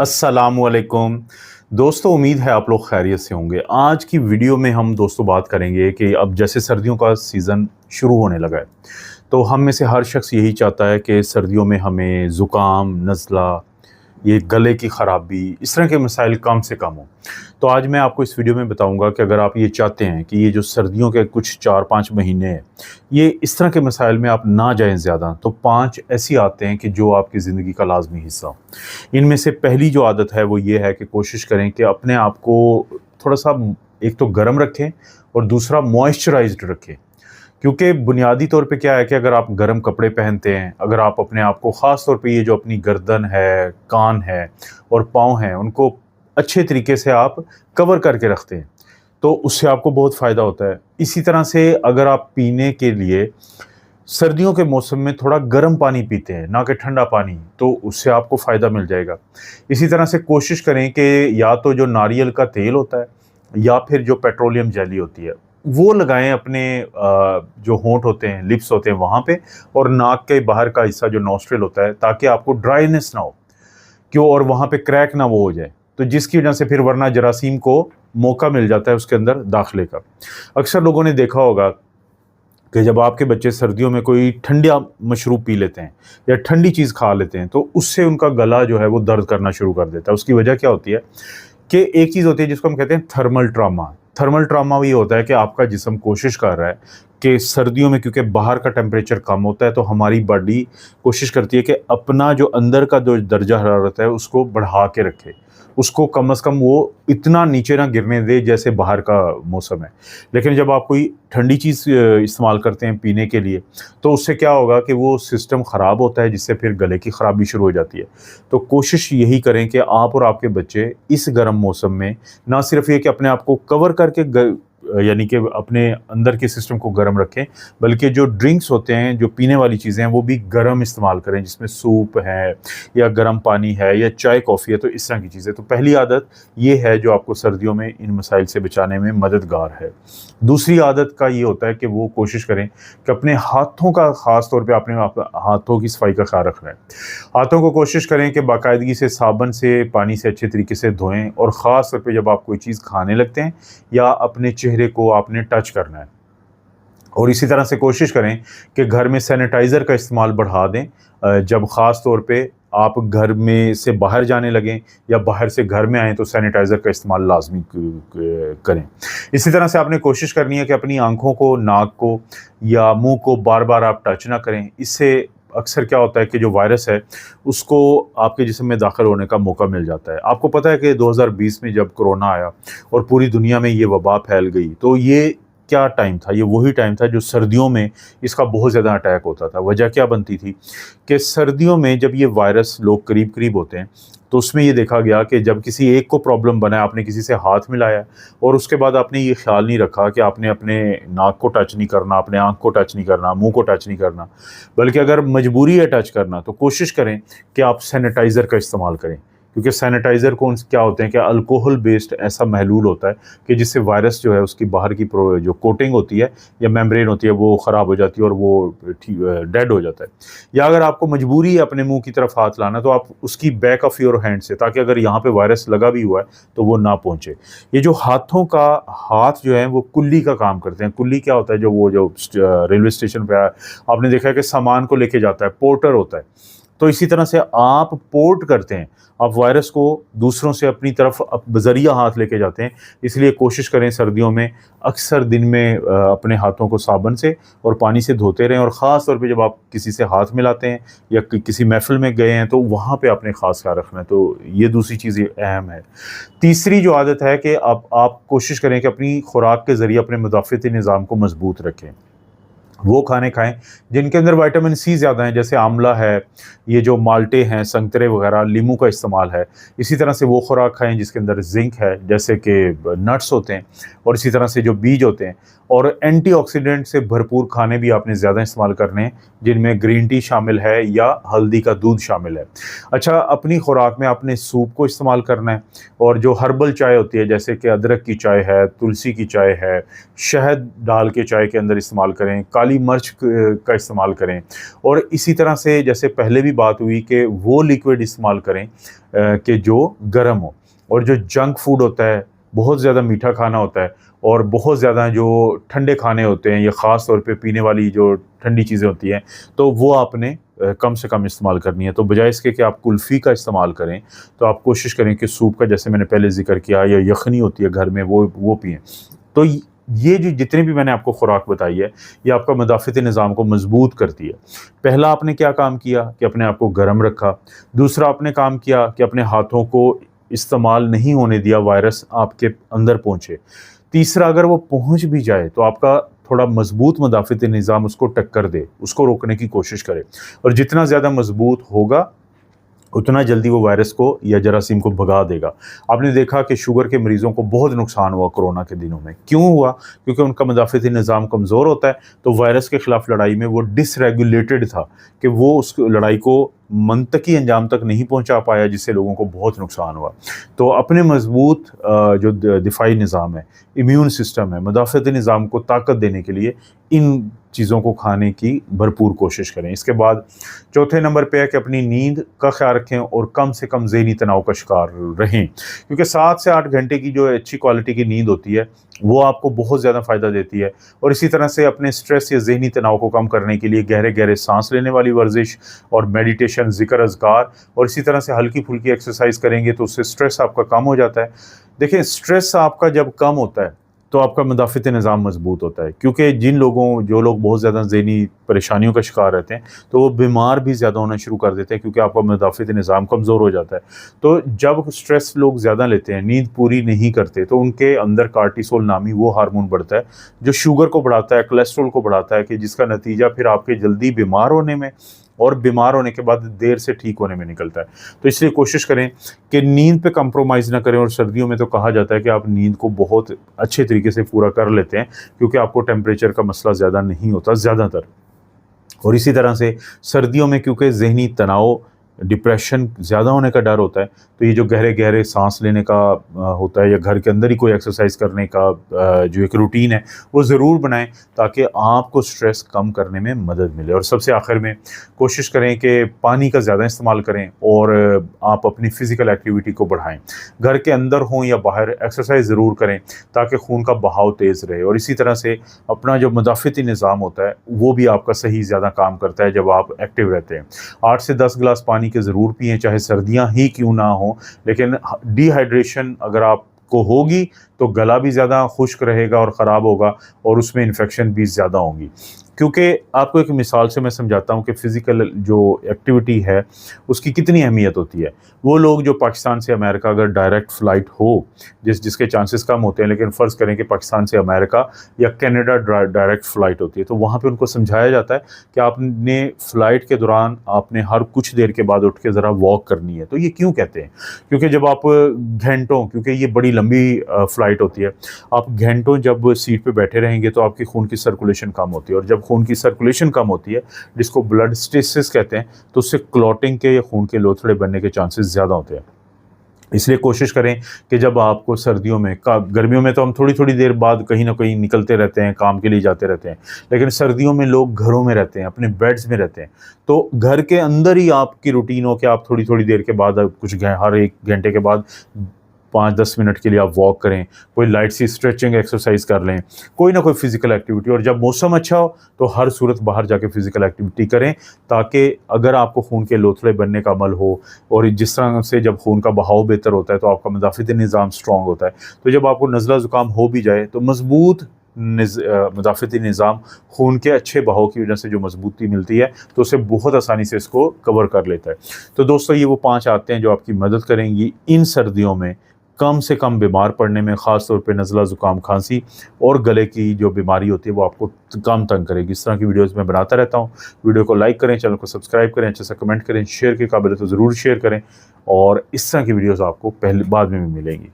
अस्सलामुअलैकुम दोस्तों, उम्मीद है आप लोग खैरियत से होंगे। आज की वीडियो में हम दोस्तों बात करेंगे कि अब जैसे सर्दियों का सीज़न शुरू होने लगा है, तो हम में से हर शख्स यही चाहता है कि सर्दियों में हमें ज़ुकाम, नज़ला, ये गले की ख़राबी, इस तरह के मसाइल कम से कम हों। तो आज मैं आपको इस वीडियो में बताऊंगा कि अगर आप ये चाहते हैं कि ये जो सर्दियों के कुछ 4-5 महीने हैं, ये इस तरह के मसाइल में आप ना जाएँ ज़्यादा, तो 5 ऐसी आदतें हैं कि जो आपकी ज़िंदगी का लाज़मी हिस्सा हो। इनमें से पहली जो आदत है वो ये है कि कोशिश करें कि अपने आप को थोड़ा-सा एक तो गर्म रखें और दूसरा मॉइस्चराइज़्ड रखें। क्योंकि बुनियादी तौर पे क्या है कि अगर आप गर्म कपड़े पहनते हैं, अगर आप अपने आप को ख़ास तौर पे ये जो अपनी गर्दन है, कान है और पाँव हैं, उनको अच्छे तरीके से आप कवर करके रखते हैं, तो उससे आपको बहुत फ़ायदा होता है। इसी तरह से अगर आप पीने के लिए सर्दियों के मौसम में थोड़ा गर्म पानी पीते हैं, ना कि ठंडा पानी, तो उससे आपको फ़ायदा मिल जाएगा। इसी तरह से कोशिश करें कि या तो जो नारियल का तेल होता है या फिर जो पेट्रोलियम जेली होती है, वो लगाएँ अपने जो होंठ होते हैं, लिप्स होते हैं वहाँ पे, और नाक के बाहर का हिस्सा जो नॉस्ट्रिल होता है, ताकि आपको ड्राइनेस ना हो, क्यों, और वहाँ पे क्रैक ना वो हो जाए। तो जिसकी वजह से फिर वरना जरासीम को मौका मिल जाता है उसके अंदर दाखिले का। अक्सर लोगों ने देखा होगा कि जब आपके बच्चे सर्दियों में कोई ठंडा मशरूब पी लेते हैं या ठंडी चीज़ खा लेते हैं, तो उससे उनका गला जो है वो दर्द करना शुरू कर देता है। उसकी वजह क्या होती है कि एक चीज़ होती है जिसको हम कहते हैं थर्मल ट्रॉमा। थर्मल ट्रॉमा ये होता है कि आपका जिस्म कोशिश कर रहा है कि सर्दियों में, क्योंकि बाहर का टेम्परेचर कम होता है, तो हमारी बॉडी कोशिश करती है कि अपना जो अंदर का जो दर्जा हरारत है उसको बढ़ा के रखे, उसको कम से कम वो इतना नीचे ना गिरने दे जैसे बाहर का मौसम है। लेकिन जब आप कोई ठंडी चीज़ इस्तेमाल करते हैं पीने के लिए, तो उससे क्या होगा कि वो सिस्टम ख़राब होता है, जिससे फिर गले की ख़राबी शुरू हो जाती है। तो कोशिश यही करें कि आप और आपके बच्चे इस गर्म मौसम में ना सिर्फ ये कि अपने आप को कवर करके यानी कि अपने अंदर के सिस्टम को गर्म रखें, बल्कि जो ड्रिंक्स होते हैं, जो पीने वाली चीज़ें हैं, वो भी गर्म इस्तेमाल करें, जिसमें सूप है या गर्म पानी है या चाय कॉफ़ी है, तो इस तरह की चीज़ें। तो पहली आदत ये है जो आपको सर्दियों में इन मसाइल से बचाने में मददगार है। दूसरी आदत का ये होता है कि वो कोशिश करें कि अपने हाथों का, ख़ास तौर पे अपने हाथों की सफाई का ख्याल रखना है। हाथों को कोशिश करें कि बाकायदगी से साबुन से, पानी से अच्छे तरीके से धोएं, और ख़ास तौर पे जब आप कोई चीज़ खाने लगते हैं या अपने चेहरे को आपने टच करना है। और इसी तरह से कोशिश करें कि घर में सैनिटाइज़र का इस्तेमाल बढ़ा दें। जब ख़ास तौर पे आप घर में से बाहर जाने लगें या बाहर से घर में आएँ, तो सैनिटाइज़र का इस्तेमाल लाज़मी करें। इसी तरह से आपने कोशिश करनी है कि अपनी आँखों को, नाक को या मुँह को बार-बार आप टच ना करें। इससे अक्सर क्या होता है कि जो वायरस है, उसको आपके जिस्म में दाखिल होने का मौका मिल जाता है। आपको पता है कि 2020 में जब कोरोना आया और पूरी दुनिया में ये वबा फैल गई, तो ये क्या टाइम था? ये वही टाइम था जो सर्दियों में इसका बहुत ज़्यादा अटैक होता था। वजह क्या बनती थी कि सर्दियों में जब ये वायरस लोग करीब-करीब होते हैं, तो उसमें ये देखा गया कि जब किसी एक को प्रॉब्लम बना है, आपने किसी से हाथ मिलाया और उसके बाद आपने ये ख़्याल नहीं रखा कि आपने अपने नाक को टच नहीं करना, अपने आँख को टच नहीं करना, मुँह को टच नहीं करना, बल्कि अगर मजबूरी है टच करना, तो कोशिश करें कि आप सैनिटाइज़र का इस्तेमाल करें। क्योंकि सैनिटाइज़र क्या होते हैं कि अल्कोहल बेस्ड ऐसा महलूल होता है कि जिससे वायरस जो है उसकी बाहर की जो कोटिंग होती है या मेम्ब्रेन होती है, वो ख़राब हो जाती है और वो डेड हो जाता है। या अगर आपको मजबूरी है अपने मुंह की तरफ हाथ लाना, तो आप उसकी बैक ऑफ योर हैंड से, ताकि अगर यहाँ पे वायरस लगा भी हुआ है तो वो ना पहुँचे। ये जो हाथों का, हाथ जो है वो कुल्ली का काम करते हैं। कुल्ली क्या होता है? जो रेलवे स्टेशन पे आपने देखा है कि सामान को लेके जाता है, पोर्टर होता है। तो इसी तरह से आप पोर्ट करते हैं, आप वायरस को दूसरों से अपनी तरफ बज़रिया हाथ लेके जाते हैं। इसलिए कोशिश करें सर्दियों में अक्सर दिन में अपने हाथों को साबुन से और पानी से धोते रहें, और ख़ास तौर पे जब आप किसी से हाथ मिलाते हैं या किसी महफ़िल में गए हैं, तो वहाँ पे आपने ख़ास ख्याल रखना है। तो ये दूसरी चीज़ अहम है। तीसरी जो आदत है कि आप कोशिश करें कि अपनी खुराक के ज़रिए अपने मुदाफ़ती निज़ाम को मज़बूत रखें। वो खाने खाएँ जिनके अंदर विटामिन सी ज़्यादा है, जैसे आंवला है, ये जो माल्टे हैं, संतरे वगैरह, नींबू का इस्तेमाल है। इसी तरह से वो खुराक खाएँ जिसके अंदर ज़िंक है, जैसे कि नट्स होते हैं, और इसी तरह से जो बीज होते हैं, और एंटीऑक्सीडेंट से भरपूर खाने भी आपने ज़्यादा इस्तेमाल करने हैं, जिनमें ग्रीन टी शामिल है या हल्दी का दूध शामिल है। अच्छा, अपनी खुराक में आपने सूप को इस्तेमाल करना है, और जो हर्बल चाय होती है, जैसे कि अदरक की चाय है, तुलसी की चाय है, शहद डाल के चाय के अंदर इस्तेमाल करें, काली काली मिर्च का इस्तेमाल करें। और इसी तरह से जैसे पहले भी बात हुई कि वो लिक्विड इस्तेमाल करें कि जो गर्म हो। और जो जंक फूड होता है, बहुत ज़्यादा मीठा खाना होता है और बहुत ज़्यादा जो ठंडे खाने होते हैं, या ख़ास तौर पे पीने वाली जो ठंडी चीज़ें होती हैं, तो वो आपने कम से कम इस्तेमाल करनी है। तो बजाय इसके कि आप कुल्फ़ी का इस्तेमाल करें, तो आप कोशिश करें कि सूप का, जैसे मैंने पहले ज़िक्र किया, या यखनी होती है घर में, वो पिएँ। तो ये जो जितने भी मैंने आपको खुराक बताई है, ये आपका मदाफ़ती निज़ाम को मज़बूत करती है। पहला आपने क्या काम किया कि अपने आप को गर्म रखा। दूसरा आपने काम किया कि अपने हाथों को इस्तेमाल नहीं होने दिया, वायरस आपके अंदर पहुँचे। तीसरा, अगर वो पहुँच भी जाए तो आपका थोड़ा मज़बूत मदाफ़ती निज़ाम उसको टक्कर दे, उसको रोकने की कोशिश करे। और जितना ज़्यादा मज़बूत होगा, उतना जल्दी वो वायरस को या जरासीम को भगा देगा। आपने देखा कि शुगर के मरीज़ों को बहुत नुकसान हुआ कोरोना के दिनों में। क्यों हुआ? क्योंकि उनका मदाफ़ती निज़ाम कमज़ोर होता है, तो वायरस के ख़िलाफ़ लड़ाई में वो डिसरेगुलेटेड था, कि वो उस लड़ाई को मंतकी अंजाम तक नहीं पहुंचा पाया, जिससे लोगों को बहुत नुकसान हुआ। तो अपने मज़बूत जो दिफ़ाई निज़ाम है, इम्यून सिस्टम है, मदाफ़ती निज़ाम को ताकत देने के लिए इन चीज़ों को खाने की भरपूर कोशिश करें। इसके बाद चौथे नंबर पे है कि अपनी नींद का ख्याल रखें और कम से कम ज़हनी तनाव का शिकार रहें, क्योंकि 7 से 8 घंटे की जो अच्छी क्वालिटी की नींद होती है, वो आपको बहुत ज़्यादा फ़ायदा देती है। और इसी तरह से अपने स्ट्रेस या ज़हनी तनाव को कम करने के लिए गहरे गहरे सांस लेने वाली वर्जिश और मेडिटेशन, ज़िक्र, अज़कार और इसी तरह से हल्की फुल्की एक्सरसाइज करेंगे तो उससे स्ट्रेस आपका कम हो जाता है। देखिए, स्ट्रेस आपका जब कम होता है तो आपका मदाफ़ती निज़ाम मज़बूत होता है, क्योंकि जो लोग बहुत ज़्यादा ज़हनी परेशानियों का शिकार रहते हैं, तो वो बीमार भी ज़्यादा होना शुरू कर देते हैं, क्योंकि आपका मदाफ़ती निज़ाम कमज़ोर हो जाता है। तो जब स्ट्रेस लोग ज़्यादा लेते हैं, नींद पूरी नहीं करते, तो उनके अंदर कार्टिसोल नामी वो हार्मोन बढ़ता है, जो शुगर को बढ़ाता है, कोलेस्ट्रॉल को बढ़ाता है, कि जिसका नतीजा फिर आपके जल्दी बीमार होने में और बीमार होने के बाद देर से ठीक होने में निकलता है। तो इसलिए कोशिश करें कि नींद पे कंप्रोमाइज़ ना करें। और सर्दियों में तो कहा जाता है कि आप नींद को बहुत अच्छे तरीके से पूरा कर लेते हैं, क्योंकि आपको टेम्परेचर का मसला ज़्यादा नहीं होता ज़्यादातर। और इसी तरह से सर्दियों में क्योंकि ज़हनी तनाव, डिप्रेशन ज़्यादा होने का डर होता है, तो ये जो गहरे गहरे सांस लेने का होता है, या घर के अंदर ही कोई एक्सरसाइज करने का जो एक रूटीन है, वो ज़रूर बनाएं, ताकि आपको स्ट्रेस कम करने में मदद मिले। और सबसे आखिर में कोशिश करें कि पानी का ज़्यादा इस्तेमाल करें और आप अपनी फ़िज़िकल एक्टिविटी को बढ़ाएं। घर के अंदर हों या बाहर, एक्सरसाइज ज़रूर करें, ताकि खून का बहाव तेज़ रहे। और इसी तरह से अपना जो मदाफ़ती निज़ाम होता है, वो भी आपका सही ज़्यादा काम करता है जब आप एक्टिव रहते हैं। 8 से 10 गिलास पानी के ज़रूर पिएँ, चाहे सर्दियाँ ही क्यों ना हो। लेकिन डिहाइड्रेशन अगर आपको होगी, तो गला भी ज़्यादा खुश्क रहेगा और ख़राब होगा, और उसमें इन्फेक्शन भी ज़्यादा होंगी। क्योंकि आपको एक मिसाल से मैं समझाता हूँ कि फ़िज़िकल जो एक्टिविटी है, उसकी कितनी अहमियत होती है। वो लोग जो पाकिस्तान से अमेरिका अगर डायरेक्ट फ़्लाइट हो, जिसके चांसेस कम होते हैं, लेकिन फ़र्ज़ करें कि पाकिस्तान से अमेरिका या कनाडा डायरेक्ट फ़्लाइट होती है, तो वहाँ पे उनको समझाया जाता है कि आपने फ़्लाइट के दौरान आपने हर कुछ देर के बाद उठ के ज़रा वॉक करनी है। तो ये क्यों कहते हैं? क्योंकि जब आप घंटों, क्योंकि ये बड़ी लंबी फ़्लाइट होती है, आप घंटों जब सीट पे बैठे रहेंगे तो आपकी खून की सर्कुलेशन कम होती है, और जब खून की सर्कुलेशन कम होती है, जिसको ब्लड स्टेसिस कहते हैं, तो उससे क्लॉटिंग के या खून के लोथड़े बनने के चांसेस ज़्यादा होते हैं। इसलिए कोशिश करें कि जब आपको सर्दियों में, गर्मियों में तो हम थोड़ी थोड़ी देर बाद कहीं ना कहीं निकलते रहते हैं, काम के लिए जाते रहते हैं, लेकिन सर्दियों में लोग घरों में रहते हैं, अपने बेड्स में रहते हैं। तो घर के अंदर ही आपकी रूटीन हो कि आप थोड़ी थोड़ी देर के बाद, हर 1 घंटे के बाद 5-10 मिनट के लिए आप वॉक करें, कोई लाइट सी स्ट्रेचिंग एक्सरसाइज कर लें, कोई ना कोई फ़िज़िकल एक्टिविटी। और जब मौसम अच्छा हो तो हर सूरत बाहर जाके फ़िज़िकल एक्टिविटी करें, ताकि अगर आपको खून के लोथड़े बनने का अमल हो, और जिस तरह से जब खून का बहाव बेहतर होता है तो आपका मदाफ़ती निज़ाम स्ट्रॉन्ग होता है। तो जब आपको नज़ला ज़ुकाम हो भी जाए, तो मज़बूत मदाफ़ती निज़ाम, खून के अच्छे बहाव की वजह से जो मजबूती मिलती है, तो उसे बहुत आसानी से इसको कवर कर लेता है। तो दोस्तों, ये वो 5 आदतें हैं जो आपकी मदद करेंगी इन सर्दियों में कम से कम बीमार पड़ने में, ख़ास तौर पे नज़ला ज़ुकाम, खांसी और गले की जो बीमारी होती है, वो आपको कम तंग करेगी। इस तरह की वीडियोज़ मैं बनाता रहता हूँ। वीडियो को लाइक करें, चैनल को सब्सक्राइब करें, अच्छे से कमेंट करें, शेयर के काबिल तो ज़रूर शेयर करें, और इस तरह की वीडियोज़ आपको बाद में भी मिलेंगी।